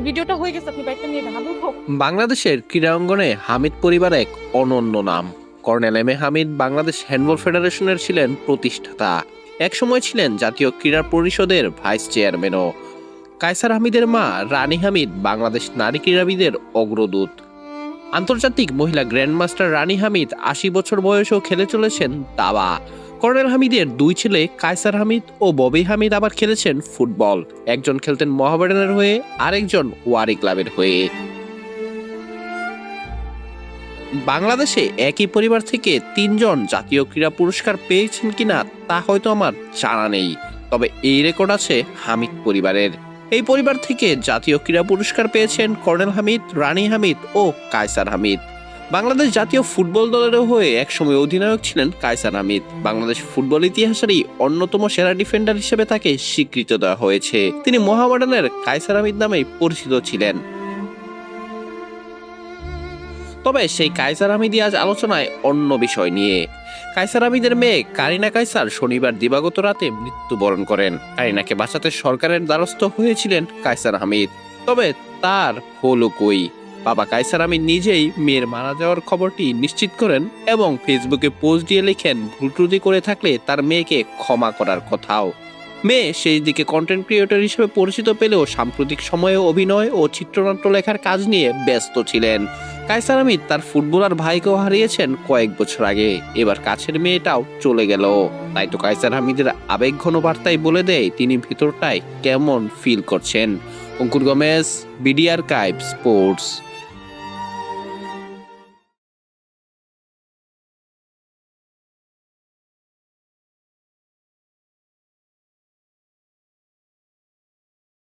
ভিডিওটা হয়ে গেছে, আপনি বাইকটা নিয়ে যান। বাংলাদেশের ক্রীড়া অঙ্গনে হামিদ পরিবার এক অনন্য নাম। Colonel M A Hamid Bangladesh handball ফেডারেশনের ছিলেন প্রতিষ্ঠাতা। একসময় ছিলেন জাতীয় ক্রীড়া পরিষদের ভাইস চেয়ারম্যানও। কায়সার হামিদের মা রানী হামিদ বাংলাদেশ নারী ক্রীড়াবিদের অগ্রদূত। আন্তর্জাতিক মহিলা গ্র্যান্ডমাস্টার রানী হামিদ ৮০ বছর বয়সেও খেলে চলেছেন দাবা। কর্নেল হামিদের দুই ছেলে কায়সার হামিদ ও ববি হামিদ আবার খেলেছেন ফুটবল। একজন খেলতেন মোহামেডানের হয়ে, আরেকজন ওয়ারি ক্লাবের হয়ে। বাংলাদেশে একই পরিবার থেকে তিনজন জাতীয় ক্রীড়া পুরস্কার পেয়েছেন কিনা তা হয়তো আমার জানা নেই, তবে এই রেকর্ড আছে হামিদ পরিবারের। এই পরিবার থেকে জাতীয় ক্রীড়া পুরস্কার পেয়েছেন কর্নেল হামিদ, রানী হামিদ ও কায়সার হামিদ। বাংলাদেশ জাতীয় ফুটবল দলের হয়ে একসময় অধিনায়ক ছিলেন কায়সার হামিদ। বাংলাদেশ ফুটবল ইতিহাসেরই অন্যতম সেরা ডিফেন্ডার হিসেবে তাকে স্বীকৃতি দেওয়া হয়েছে। তিনি মোহামেডানের কায়সার হামিদ নামেই পরিচিত ছিলেন। তবে সেই কায়সার হামিদি আজ আলোচনায় অন্য বিষয় নিয়ে। কায়সার হামিদের মেয়ে কারিনা কায়সার শনিবার দিবাগত রাতে মৃত্যুবরণ করেন। কারিনাকে বাঁচাতে সরকারের দ্বারস্থ হয়েছিলেন কায়সার হামিদ, তবে তার হলো কই। বাবা কায়সার হামিদ নিজেই মেয়ের মারা যাওয়ার খবরটি নিশ্চিত করেন এবং ফেসবুকে পোস্ট দিয়ে লিখেন, ভুল ত্রুটি করে থাকলে তার মেয়েকে ক্ষমা করার কথাও। মেয়ে সেই দিকে কন্টেন্ট ক্রিয়েটর হিসেবে পরিচিত পেলেও সাম্প্রতিক সময়ে অভিনয় ও চিত্রনাট্য লেখার কাজ নিয়ে ব্যস্ত ছিলেন। কায়সার হামিদ তার ফুটবলার ভাইকেও হারিয়েছেন কয়েক বছর আগে, এবার কাছের মেয়েটাও চলে গেল। তাই তো কায়সার হামিদের আবেগঘন বার্তায় বলে দেয় তিনি ভিতরটায় কেমন ফিল করছেন। অঙ্কুর গমেজ, বিডি আর্কাইভ স্পোর্টস।